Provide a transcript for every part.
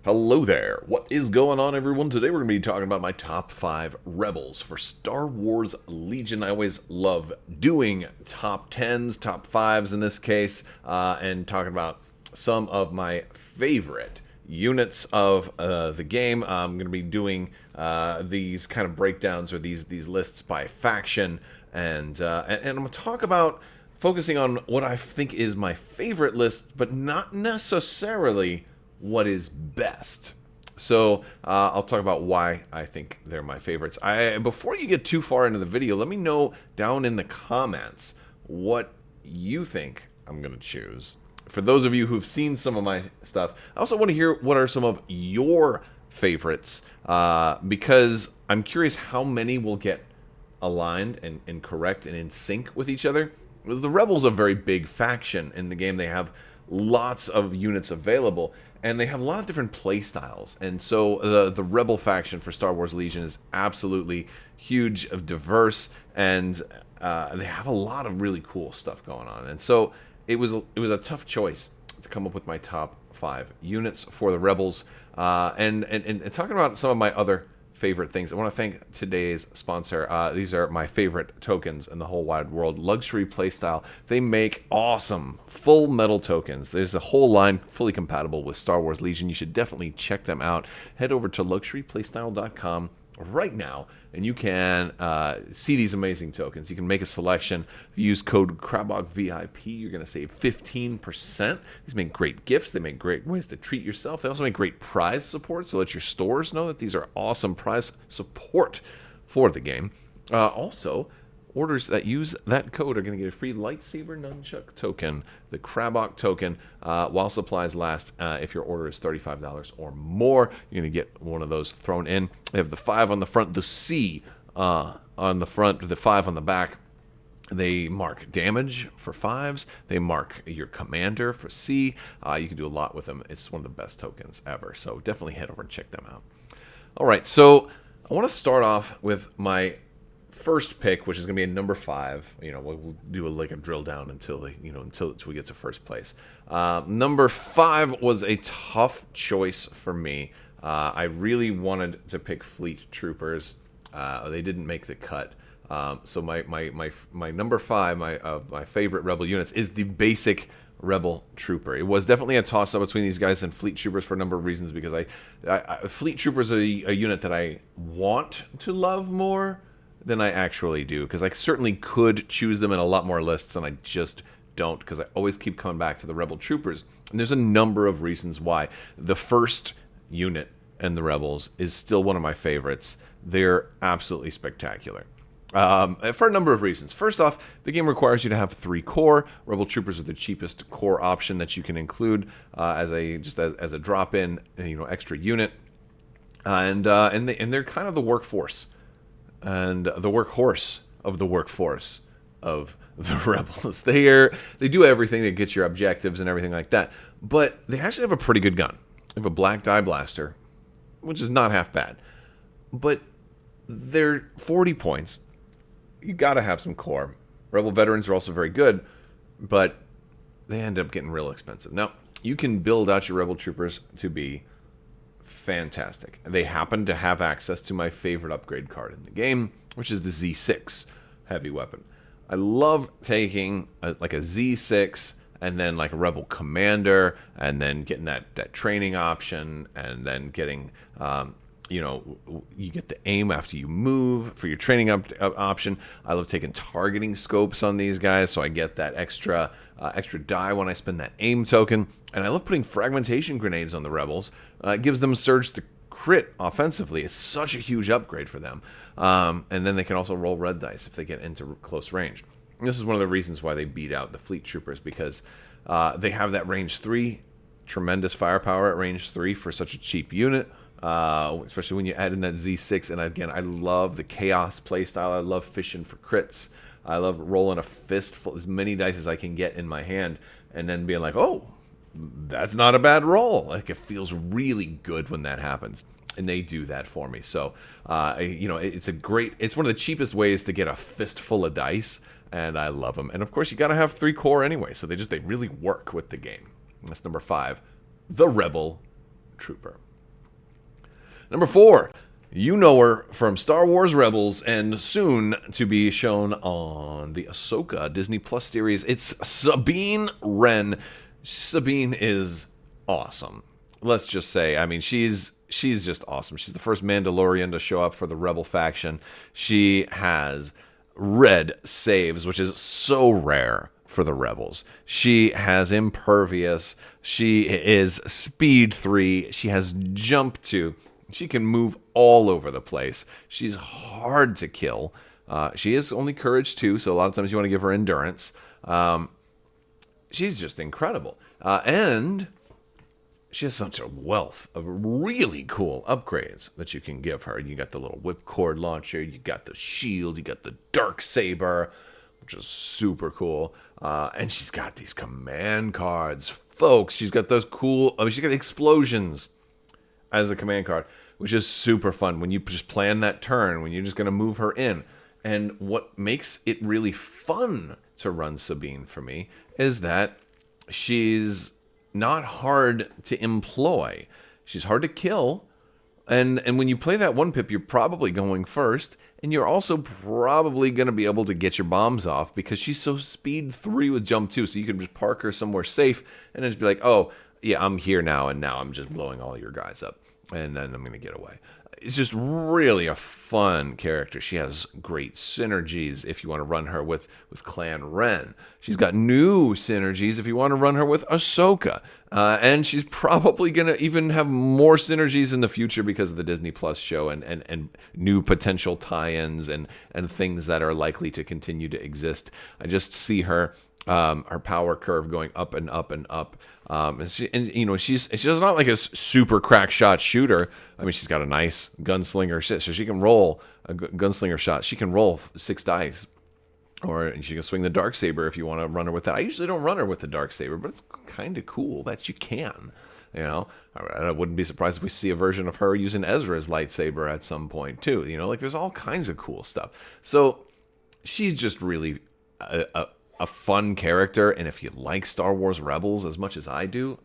Hello there. What is going on, everyone? Today we're going to be talking about my top 5 rebels for Star Wars Legion. I always love doing top 10s, top 5s in this case, and talking about some of my favorite units of the game. I'm going to be doing these kind of breakdowns or these lists by faction, and I'm going to talk about focusing on what I think is my favorite list, but not necessarily what is best. So I'll talk about why I think they're my favorites. Before you get too far into the video, let me know down in the comments what you think I'm going to choose. For those of you who've seen some of my stuff, I also want to hear what are some of your favorites, because I'm curious how many will get aligned and correct and in sync with each other. Because the Rebels are a very big faction in the game. They have lots of units available, and they have a lot of different play styles. And so the Rebel faction for Star Wars Legion is absolutely huge, diverse, and they have a lot of really cool stuff going on. And so it was a tough choice to come up with my top 5 units for the Rebels. And talking about some of my other favorite things, I want to thank today's sponsor. These are my favorite tokens in the whole wide world. Luxury Playstyle. They make awesome full metal tokens. There's a whole line fully compatible with Star Wars Legion. You should definitely check them out. Head over to luxuryplaystyle.com right now, and you can see these amazing tokens. You can make a selection. If you use code Crabbok VIP, you're going to save 15%. These make great gifts. They make great ways to treat yourself. They also make great prize support, so let your stores know that these are awesome prize support for the game. Also, orders that use that code are going to get a free lightsaber nunchuck token, the Crabbok token, while supplies last. If your order is $35 or more, you're going to get one of those thrown in. They have the 5 on the front, the C on the front, the 5 on the back. They mark damage for 5s. They mark your commander for C. You can do a lot with them. It's one of the best tokens ever, so definitely head over and check them out. All right, so I want to start off with my first pick, which is going to be a number 5. We'll do like a drill down until we get to first place. Number 5 was a tough choice for me. I really wanted to pick Fleet Troopers. They didn't make the cut. So my number 5, my favorite Rebel units, is the basic Rebel Trooper. It was definitely a toss-up between these guys and Fleet Troopers for a number of reasons, because Fleet Troopers are a unit that I want to love more than I actually do, because I certainly could choose them in a lot more lists, and I just don't, because I always keep coming back to the Rebel Troopers. And there's a number of reasons why. The first unit in the Rebels is still one of my favorites. They're absolutely spectacular. For a number of reasons. First off, the game requires you to have 3 core. Rebel Troopers are the cheapest core option that you can include as a drop-in, extra unit, and they're kind of the workforce and the workhorse of the workforce of the Rebels. They do everything. They get your objectives and everything like that. But they actually have a pretty good gun. They have a black dye blaster, which is not half bad. But they're 40 points. You got to have some core. Rebel veterans are also very good, but they end up getting real expensive. Now, you can build out your Rebel Troopers to be fantastic. They happen to have access to my favorite upgrade card in the game, which is the Z6 heavy weapon. I love taking a Z6 and then like a Rebel Commander, and then getting that training option, and then getting you get the aim after you move for your training option. I love taking targeting scopes on these guys, so I get that extra die when I spend that aim token. And I love putting fragmentation grenades on the Rebels. It gives them a surge to crit offensively. It's such a huge upgrade for them. And then they can also roll red dice if they get into close range. And this is one of the reasons why they beat out the Fleet Troopers, because they have that range 3, tremendous firepower at range 3 for such a cheap unit. Especially when you add in that Z6. And again, I love the Chaos playstyle. I love fishing for crits. I love rolling a fistful, as many dice as I can get in my hand, and then being like, oh, that's not a bad roll. Like, it feels really good when that happens. And they do that for me. So, it's one of the cheapest ways to get a fistful of dice, and I love them. And of course, you got to have 3 core anyway, so they really work with the game. That's number 5, the Rebel Trooper. Number 4, you know her from Star Wars Rebels and soon to be shown on the Ahsoka Disney Plus series. It's Sabine Wren. Sabine is awesome. Let's just say, I mean, she's just awesome. She's the first Mandalorian to show up for the Rebel faction. She has red saves, which is so rare for the Rebels. She has impervious. She is speed 3. She has jump 2. She can move all over the place. She's hard to kill. She is only courage 2, so a lot of times you want to give her endurance. She's just incredible. And she has such a wealth of really cool upgrades that you can give her. You got the little whipcord launcher, you got the shield, you got the dark saber, which is super cool. And she's got these command cards. Folks, she's got those cool... she's got explosions as a command card, which is super fun when you just plan that turn, when you're just going to move her in. And what makes it really fun to run Sabine for me is that she's not hard to employ. She's hard to kill. And when you play that one pip, you're probably going first. And you're also probably going to be able to get your bombs off because she's so speed 3 with jump 2. So you can just park her somewhere safe and then just be like, oh, yeah, I'm here now. And now I'm just blowing all your guys up. And then I'm going to get away. It's just really a fun character. She has great synergies if you want to run her with Clan Ren. She's got new synergies if you want to run her with Ahsoka. And she's probably going to even have more synergies in the future because of the Disney Plus show and new potential tie-ins and things that are likely to continue to exist. I just see her power curve going up and up and up. She's not like a super crack shot shooter. I mean, she's got a nice gunslinger shit, so she can roll a gunslinger shot. She can roll 6 dice, or she can swing the darksaber if you want to run her with that. I usually don't run her with the darksaber, but it's kind of cool that you can. You know, I wouldn't be surprised if we see a version of her using Ezra's lightsaber at some point too. You know, like there's all kinds of cool stuff. So she's just really a fun character, and if you like Star Wars Rebels as much as I do,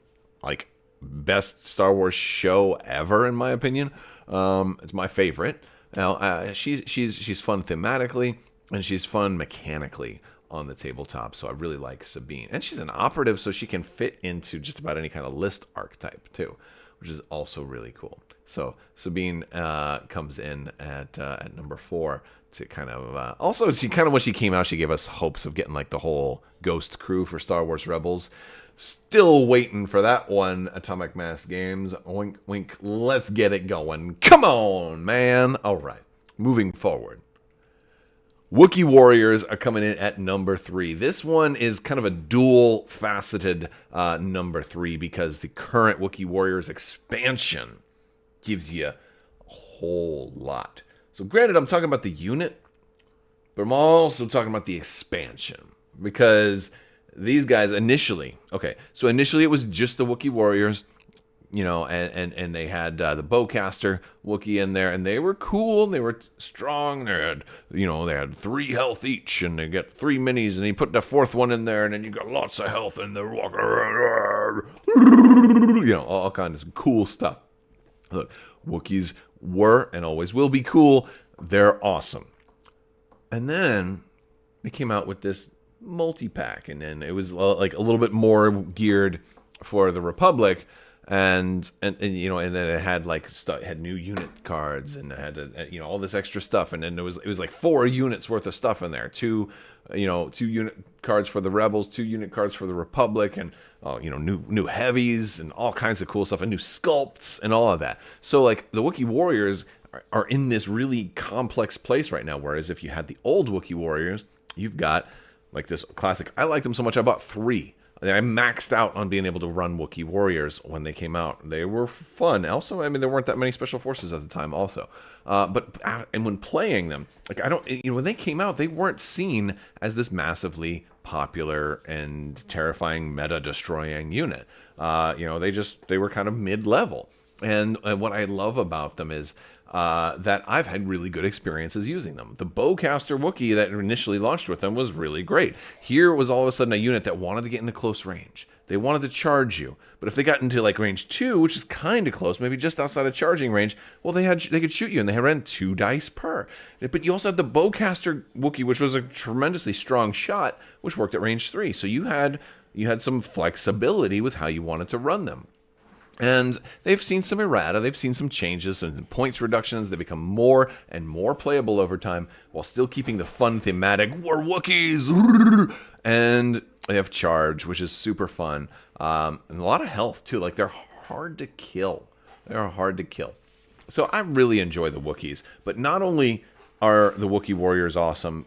like best Star Wars show ever in my opinion. It's my favorite. Now she's fun thematically and she's fun mechanically on the tabletop, so I really like Sabine. And she's an operative, so she can fit into just about any kind of list archetype too, which is also really cool. So Sabine comes in at number 4 to kind of also when she came out, she gave us hopes of getting like the whole Ghost crew for Star Wars Rebels. Still waiting for that one, Atomic Mass Games. Wink, wink. Let's get it going. Come on, man. All right, moving forward. Wookiee Warriors are coming in at number 3. This one is kind of a dual-faceted number 3 because the current Wookiee Warriors expansion gives you a whole lot. So granted, I'm talking about the unit, but I'm also talking about the expansion because these guys initially it was just the Wookiee Warriors, you know, and they had the bowcaster Wookiee in there, and they were cool, and they were strong. They had 3 health each, and they get 3 minis, and you put the 4th one in there, and then you got lots of health, and they're walking around, you know, all kinds of cool stuff. Look, Wookiees were and always will be cool. They're awesome. And then they came out with this multi-pack, and then it was like a little bit more geared for the Republic. And then it had it had new unit cards, and it had all this extra stuff, and then it was like 4 units worth of stuff in there. 2 unit cards for the Rebels, 2 unit cards for the Republic, and new heavies and all kinds of cool stuff, and new sculpts and all of that. So like the Wookiee Warriors are in this really complex place right now. Whereas if you had the old Wookiee Warriors, you've got like this classic. I liked them so much I bought 3. I maxed out on being able to run Wookiee Warriors when they came out. They were fun. Also, I mean, there weren't that many special forces at the time also. And when playing them, like when they came out, they weren't seen as this massively popular and terrifying meta-destroying unit. They were kind of mid-level. And what I love about them is that I've had really good experiences using them. The bowcaster Wookiee that initially launched with them was really great. Here was all of a sudden a unit that wanted to get into close range, they wanted to charge you. But if they got into like range 2, which is kind of close, maybe just outside of charging range, well, they could shoot you, and they ran 2 dice per. But you also had the bowcaster Wookiee, which was a tremendously strong shot, which worked at range 3. So you had some flexibility with how you wanted to run them. And they've seen some errata, they've seen some changes and points reductions. They become more and more playable over time while still keeping the fun thematic, we're Wookiees! And they have charge, which is super fun. And a lot of health, too. Like, they're hard to kill. They're hard to kill. So I really enjoy the Wookiees. But not only are the Wookiee warriors awesome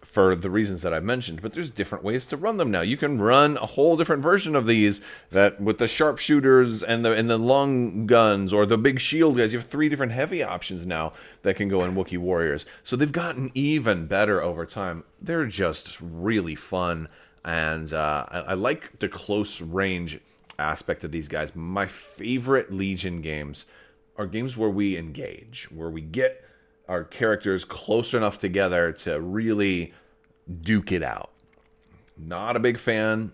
for the reasons that I mentioned, but there's different ways to run them now. You can run a whole different version of these that with the sharpshooters and the long guns or the big shield guys. You have 3 different heavy options now that can go in Wookiee warriors. So they've gotten even better over time. They're just really fun, and I like the close range aspect of these guys. My favorite Legion games are games where we engage, where we get our characters close enough together to really duke it out. Not a big fan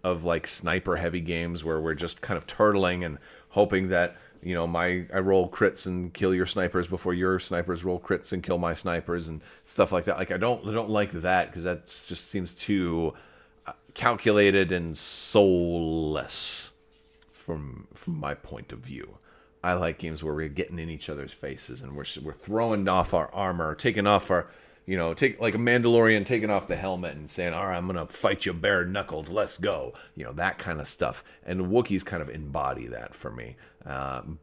of like sniper heavy games where we're just kind of turtling and hoping that, you know, I roll crits and kill your snipers before your snipers roll crits and kill my snipers and stuff like that. Like I don't like that, because that just seems too calculated and soulless from my point of view. I like games where we're getting in each other's faces and we're throwing off our armor, taking off our, you know, take like a Mandalorian taking off the helmet and saying, all right, I'm going to fight you bare knuckled, let's go. You know, that kind of stuff. And Wookiees kind of embody that for me,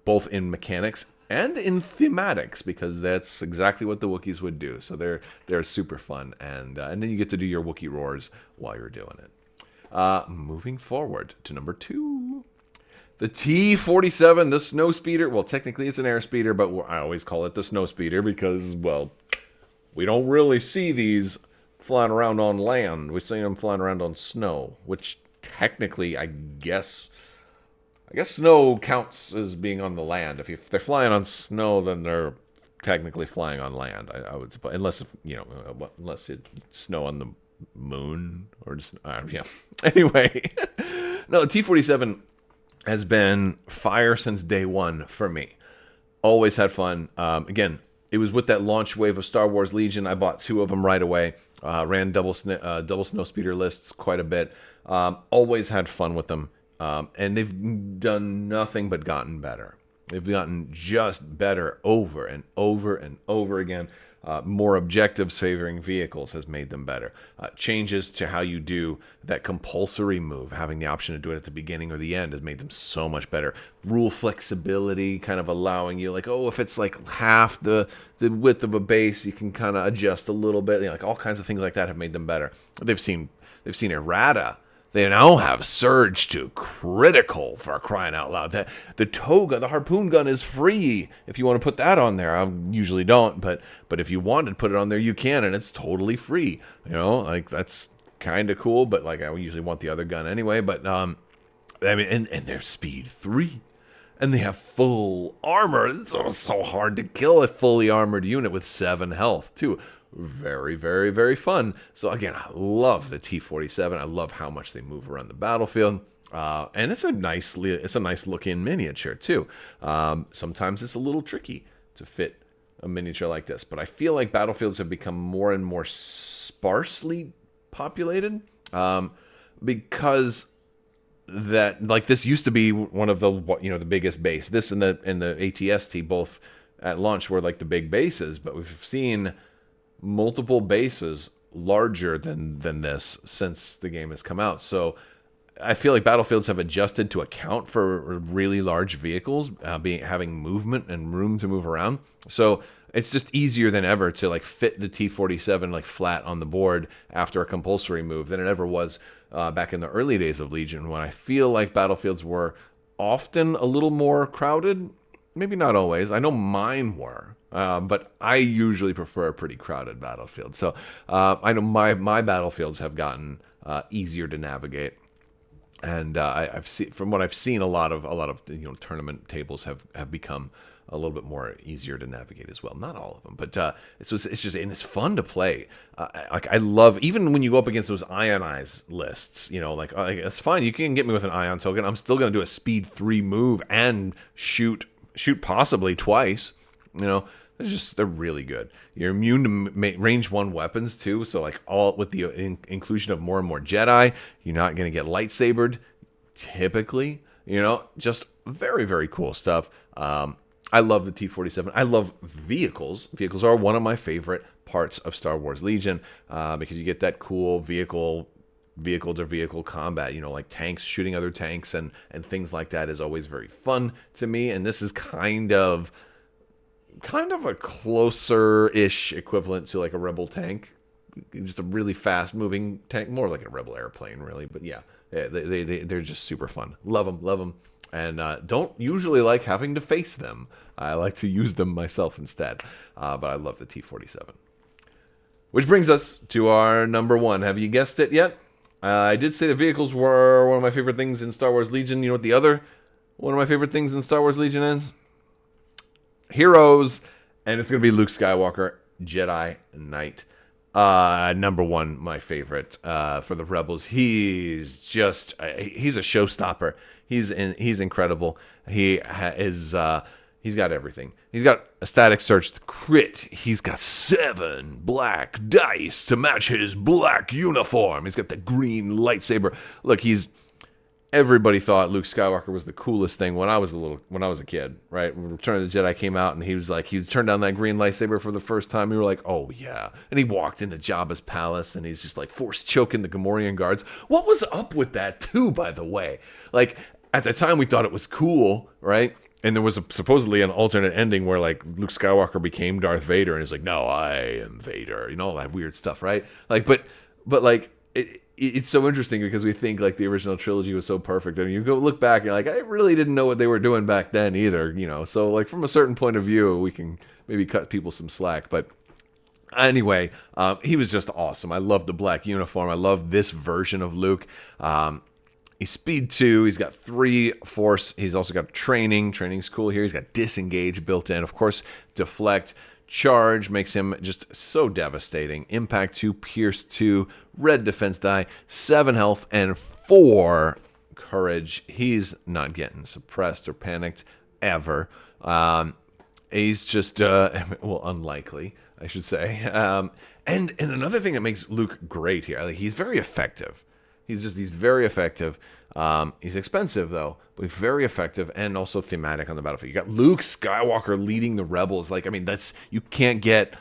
both in mechanics and in thematics, because that's exactly what the Wookiees would do. So they're super fun. And then you get to do your Wookiee roars while you're doing it. Moving forward to number 2. The T-47, the snow speeder. Well, technically it's an air speeder, but I always call it the snow speeder because, well, we don't really see these flying around on land. We see them flying around on snow, which technically, I guess snow counts as being on the land. If they're flying on snow, then they're technically flying on land, I would suppose. Unless, unless it's snow on the moon or just, yeah. Anyway, no, the T-47 has been fire since day one for me. Always had fun. Again, it was with that launch wave of Star Wars Legion. I bought 2 of them right away. Ran double snowspeeder lists quite a bit. Always had fun with them. And they've done nothing but gotten better. They've gotten just better over and over and over again. More objectives favoring vehicles has made them better. Changes to how you do that compulsory move, having the option to do it at the beginning or the end, has made them so much better. Rule flexibility, kind of allowing you, like, oh, if it's like half the width of a base, you can kind of adjust a little bit. You know, like all kinds of things like that have made them better. They've seen errata. They now have surge to critical, for crying out loud. The toga, the harpoon gun, is free if you want to put that on there. I usually don't, but if you wanted to put it on there, you can, and it's totally free. You know, like that's kind of cool. But like I usually want the other gun anyway. But I mean, and they're speed 3, and they have full armor. It's so hard to kill a fully armored unit with 7 health too. Very, very, very fun. So again, I love the T-47. I love how much they move around the battlefield, and it's a nice looking miniature too. Sometimes it's a little tricky to fit a miniature like this, but I feel like battlefields have become more and more sparsely populated, because that, like, this used to be one of the the biggest base. This and the ATST both at launch were like the big bases, but we've seen multiple bases larger than this since the game has come out. So I feel like battlefields have adjusted to account for really large vehicles having movement and room to move around. So it's just easier than ever to like fit the T-47 like flat on the board after a compulsory move than it ever was back in the early days of Legion, when I feel like battlefields were often a little more crowded. Maybe not always. I know mine were, but I usually prefer a pretty crowded battlefield. So I know my battlefields have gotten easier to navigate. And I've seen, from what I've seen, a lot of tournament tables have become a little bit more easier to navigate as well. Not all of them, but it's just and it's fun to play. Like I love, even when you go up against those ionized lists. Like it's fine. You can get me with an ion token. I'm still gonna do a speed 3 move and shoot possibly twice. They're really good. You're immune to range 1 weapons too. So like all with the inclusion of more and more Jedi, you're not going to get lightsabered typically. Just very, very cool stuff. I love the T-47. I love vehicles. Vehicles are one of my favorite parts of Star Wars Legion because you get that cool vehicle to vehicle combat, like tanks shooting other tanks and things like that is always very fun to me. And this is kind of a closer-ish equivalent to like a Rebel tank, just a really fast-moving tank, more like a Rebel airplane, really. But yeah, they're just super fun. Love them, and don't usually like having to face them. I like to use them myself instead. But I love the T-47. Which brings us to our number 1. Have you guessed it yet? I did say the vehicles were one of my favorite things in Star Wars Legion. You know what the other one of my favorite things in Star Wars Legion is? Heroes, and it's going to be Luke Skywalker, Jedi Knight. Number 1, my favorite for the Rebels. He's a showstopper. He's incredible. He's got everything. He's got a static search crit. He's got 7 black dice to match his black uniform. He's got the green lightsaber. Look, everybody thought Luke Skywalker was the coolest thing when I was a kid, right? When Return of the Jedi came out and he turned down that green lightsaber for the first time. We were like, oh yeah. And he walked into Jabba's palace and he's just like force choking the Gamorrean guards. What was up with that too, by the way? Like at the time we thought it was cool, right? And there was supposedly an alternate ending where like Luke Skywalker became Darth Vader and he's like, no, I am Vader. All that weird stuff, right? Like, but like it's so interesting because we think like the original trilogy was so perfect, and you go look back and you're like, I really didn't know what they were doing back then either, so like from a certain point of view we can maybe cut people some slack. But anyway, he was just awesome. I love the black uniform. I love this version of Luke. He's speed 2. He's got 3 force. He's also got training. Training's cool here. He's got disengage built in. Of course, deflect. Charge makes him just so devastating. Impact 2, Pierce 2, red defense die, 7 health, and 4 courage. He's not getting suppressed or panicked ever. He's just, unlikely, I should say. And another thing that makes Luke great here, like, he's very effective. He's very effective. He's expensive though, but very effective and also thematic on the battlefield. You got Luke Skywalker leading the rebels. Like, I mean, you can't get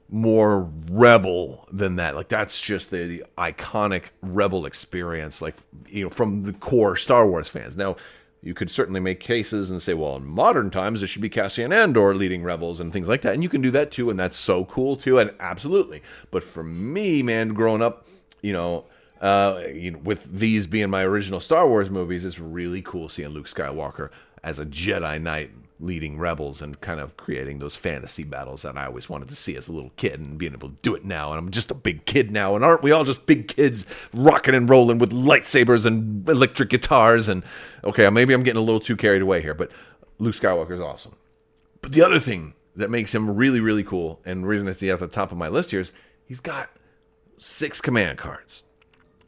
more rebel than that. Like, that's just the iconic rebel experience, like, from the core Star Wars fans. Now, you could certainly make cases and say, well, in modern times, it should be Cassian Andor leading rebels and things like that. And you can do that too, and that's so cool too, and absolutely. But for me, man, growing up, with these being my original Star Wars movies, it's really cool seeing Luke Skywalker as a Jedi Knight leading rebels and kind of creating those fantasy battles that I always wanted to see as a little kid, and being able to do it now. And I'm just a big kid now, and aren't we all just big kids rocking and rolling with lightsabers and electric guitars? And okay, maybe I'm getting a little too carried away here, but Luke Skywalker is awesome. But the other thing that makes him really, really cool, and the reason it's at the top of my list here, is he's got 6 command cards.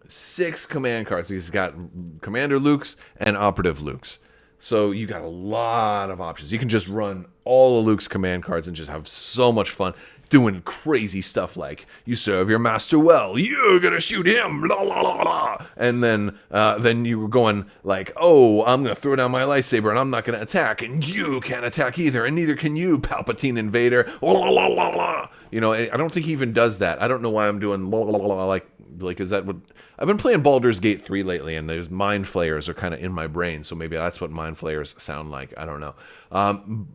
6 command cards. He's got Commander Luke's and Operative Luke's. So you got a lot of options. You can just run all of Luke's command cards and just have so much fun doing crazy stuff like, you serve your master well, you're gonna shoot him, blah, blah, blah, blah. And then you were going like, oh, I'm gonna throw down my lightsaber and I'm not gonna attack, and you can't attack either, and neither can you, Palpatine Invader, blah, blah, blah, blah. I don't think he even does that. I don't know why I'm doing blah, blah, blah, like is that what I've been playing Baldur's Gate 3 lately, and those mind flayers are kind of in my brain, so maybe that's what mind flayers sound like. I don't know.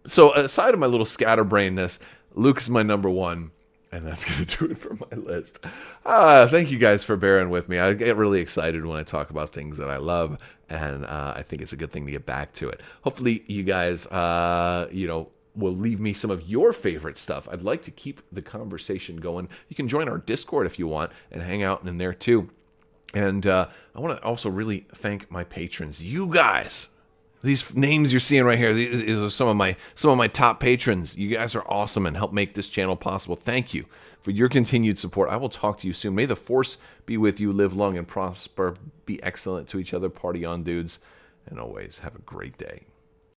So aside of my little scatterbrainness, Luke is my number 1, and that's going to do it for my list. Thank you guys for bearing with me. I get really excited when I talk about things that I love, and I think it's a good thing to get back to it. Hopefully you guys, will leave me some of your favorite stuff. I'd like to keep the conversation going. You can join our Discord if you want and hang out in there too. And I want to also really thank my patrons. You guys, these names you're seeing right here, these are some of my top patrons. You guys are awesome and help make this channel possible. Thank you for your continued support. I will talk to you soon. May the force be with you. Live long and prosper. Be excellent to each other. Party on, dudes. And always have a great day.